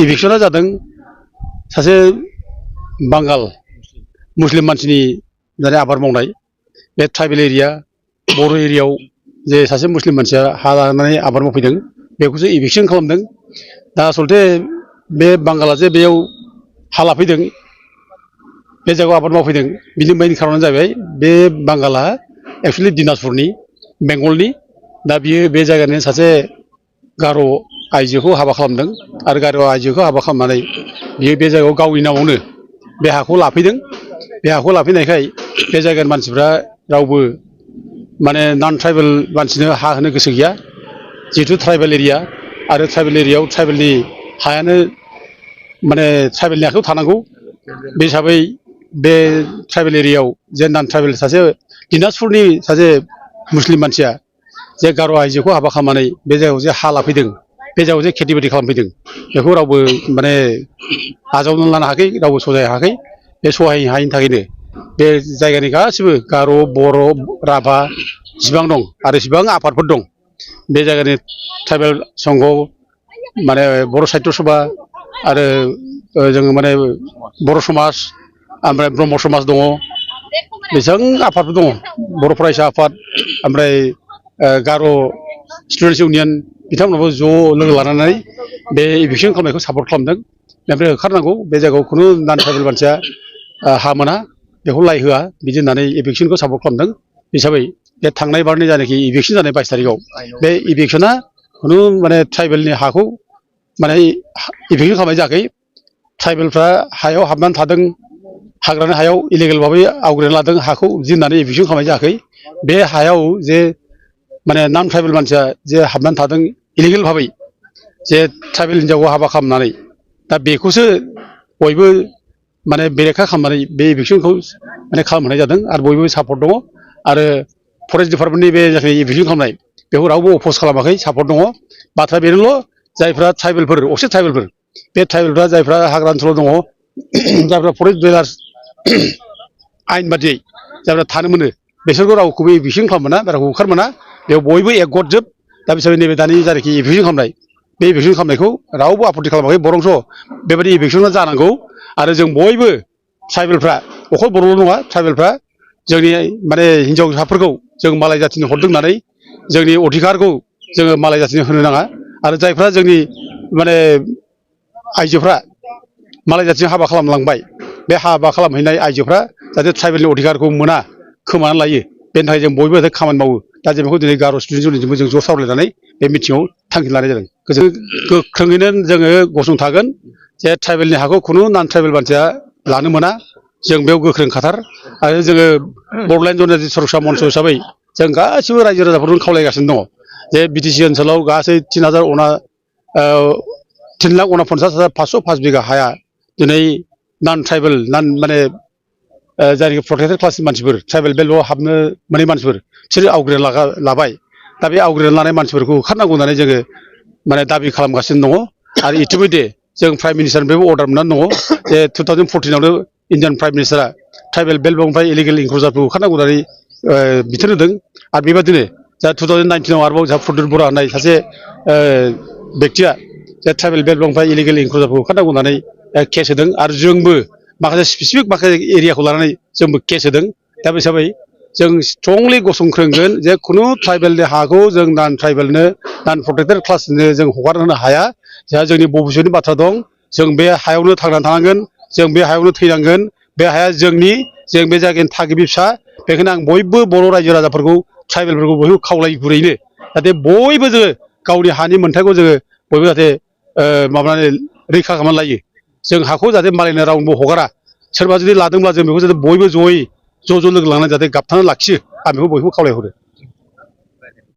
इभिक्सना जादों सासे बांगाल मुस्लिम मानसिनि जाने आबाद मावनाय बे ट्राइबेल एरिया बर' एरियायाव जे सासे मुस्लिम मानसिया हा लानानै आबाद मावफैदों बेखौसो इभिक्सन खालामदों दा आसलथे बे बांगाला जे बेयाव हा लाफैदों बे जायगायाव आबाद मावफैदों बिनि मेइन खारनानो जाबाय बे बांगाला एक्सुवेलि दिनाजपुरनि बेंगलनि दा बियो बे जायगानि सासे गार' आइजोखौ हाबा खालामदों आरो गार' आइजोखौ हाबा खालामनानै बियो बे जायगायाव गावनि नामावनो बे हाखौ लाफैदों बे हाखौ लाफैनायखाय बे जायगानि मानसिफ्रा रावबो माने नन ट्राइबेल मानसिनो हा होनो गोसो गैया जिहेतु ट्राइबेल एरिया आरो ट्राइबेल एरियायाव ट्राइबेलनि हायानो माने ट्राइबेलनि आखायाव थानांगौ बे हिसाबै बे ट्राइबेल एरियायाव जे नन ट्राइबेल सासे दिनाजपुरनि सासे मुस्लिम मानसिया जे गार' आइजोखौ हाबा खालामनानै बे जायगायाव जे हा लाफैदों बे जायगायाव जे खेथि बाथि खालामफैदों बेखौ रावबो माने आजावनानै लानो हायाखै रावबो सहायनो हायाखै बे सहाय हायैनि थाखायनो बे जायगानि गासिबो गार' बर' राभा जिसिबां दं आरो जिसिबां आफादफोर दं बे जायगानि ट्राइबेल संघ माने बर' साहित्य सभा आरो जोङो माने बर' समाज ओमफ्राय ब्रह्म समाज दङ बेसेबां आफादफोर दङ बर' फरायसा आफाद ओमफ्राय गार' स्टुडेन्टस इउनियन बिथांमोनाबो ज' लोगो लानानै बे इभिक्सन खालामनायखौ सापर्ट खालामदों ओमफ्राय होखारनांगौ बे जायगायाव खुनु नन ट्राइबेल मानसिया हा मोना बेखौ लाय होआ बिदि होननानै इभिक्सनखौ सापर्ट खालामदों हिसाबै बे थांनाय बारनि जानाखि इभिक्सन जानाय 22 तारिखआव बे इभिक्सना खुनु माने ट्राइबेलनि हाखौ माने इभिक्सन खालामनाय जायाखै ट्राइबेलफ्रा हायाव हाबनानै थादों हाग्रानि हायाव इलिगेल भाबै आवग्रिनानै लादों हाखौ बिदि होननानै इभिक्सन खालामनाय जायाखै बे हायाव जे माने नन ट्राइबेल मानसिया जे हाबनानै थादों इलिगेल भाबै जे ट्राइबेल हिनजावखौ हाबा खालामनानै दा बेखौसो बयबो माने बेरेखा खालामनानै बे इभिक्सनखौ माने खालामहोनाय जादों आरो बयबो सापर्ट दङ आरो फरेस्ट डिपार्टमेन्टनि बे जायखि इभिक्सन खालामनाय बेखौ रावबो अपज खालामाखै सापर्ट दङ बाथ्रा बेनोल' जायफ्रा ट्राइबेलफोर असे ट्राइबेलफोर बे ट्राइबेलफ्रा जायफ्रा हाग्रा ओनसोलाव दङ जायफ्रा फरेस्ट डिलार्स आयेन बादियै जायफ्रा थानो मोनो बिसोरखौ रावखौबो इभिक्सन खालाम मोना रावखौ होखार मोना बेयाव बयबो एकगतजोब दा बिसोर नैबे दानि जायखि इभिक्सन खालामनाय बे इभिक्सन खालामनायखौ रावबो आपत्ति खालामाखै बरंस' बेबायदि इभिक्सना जानांगौ आरो जों बयबो ट्राइबेलफ्रा अखल बर'ल' नङा ट्राइबेलफ्रा जोंनि माने हिनजावसाफोरखौ जों मालाय जाथिनो हरदों होननानै जोंनि अधिकारखौ जोङो मालाय जाथिनो होनो नाङा आरो जायफ्रा जोंनि माने आइजोफ्रा मालाय जाथिजों हाबा खालामलांबाय बे हाबा खालामहैनाय आइजोफ्रा जाहाथे ट्राइबेलनि अधिकारखौ मोना खोमानानै लायो बेनि थाखाय जों बयबो खामानि मावो दा जों बेखौ दिनै गार' स्टुडेन्ट इउनियनजोंबो जों ज' सावरायनानै बे मिटिङाव थांखि लानाय जादों गोख्रोङैनो जोङो गसंथागोन जे ट्राइबेलनि हाखौ खुनु नन ट्राइबेल मानसिया लानो मोना जों बेयाव गोख्रों खाथार आरो जोङो बड'लेण्ड जनजाति सुरक्षा मन्च हिसाबै जों गासिबो रायजो राजाफोरजों खावलायगासिनो दङ जे बिटिसि ओनसोलाव गासै 3,49,505 बिघा हाया दिनै नन ट्राइबेल माने जायनाखि प्रटेक्टेड क्लासनि मानसिफोर ट्राइबेल बेल्टआव हाबनो मोनै मानसिफोर बिसोरो आवग्रिना लाबाय दा बे आवग्रिना लानाय मानसिफोरखौ होखारनांगौ होननानै जोङो माने दाबि खालामगासिनो दङ आरो इतिमध्य जों प्राइम मिनिस्टारनिफ्रायबो अर्डार मोननानै दङ जे 2014आवनो इन्डियान प्राइम मिनिस्टारा ट्राइबेल बेल्टनिफ्राय इलिगेल इनक्लुजारफोरखौ होखारनांगौ होननानै बिथोन होदों आरो बेबायदिनो जा 2019आव आरोबाव जोंहा प्रद्युत बर' होननाय सासे बेक्तिया जे ट्राइबेल बेल्टनिफ्राय इलिगेल इनक्लुजारफोरखौ होखारनांगौ होननानै केस होदों आरो जोंबो माखासे स्पेसिफिक माखासे एरियाखौ लानानै जोंबो केस होदों दा बे हिसाबै जों स्ट्रंलि गसंख्रोंगोन जे खुनु ट्राइबेलनि हाखौ जों नन ट्राइबेलनो नन प्रटेक्टेड क्लासनो जों हगार होनो हाया जोंहा जोंनि भबिष्यतनि बाथ्रा दं जों बे हायावनो थांनानै थानांगोन जों बे हायावनो थैनांगोन बे हाया जोंनि जों बे जायगानि थागिबि फिसा बेखायनो आं बयबो बर' रायजो राजाफोरखौ ट्राइबेलफोरखौ बयबो खावलायो गुरैनो जाहाथे बयबो जोङो गावनि हानि मोन्थायखौ जोङो बयबो जाहाथे माबानानै रैखा खालामनानै लायो जों हाखौ जाहाथे मालायनो रावनोबो हगारा सोरबा जुदि लादोंब्ला जों बेखौ जाहाथे बयबो ज'यै ज' लोगो लांनानै जाहाथे गाबथानानै लाखियो आं बेखौ बयबो खावलायहरो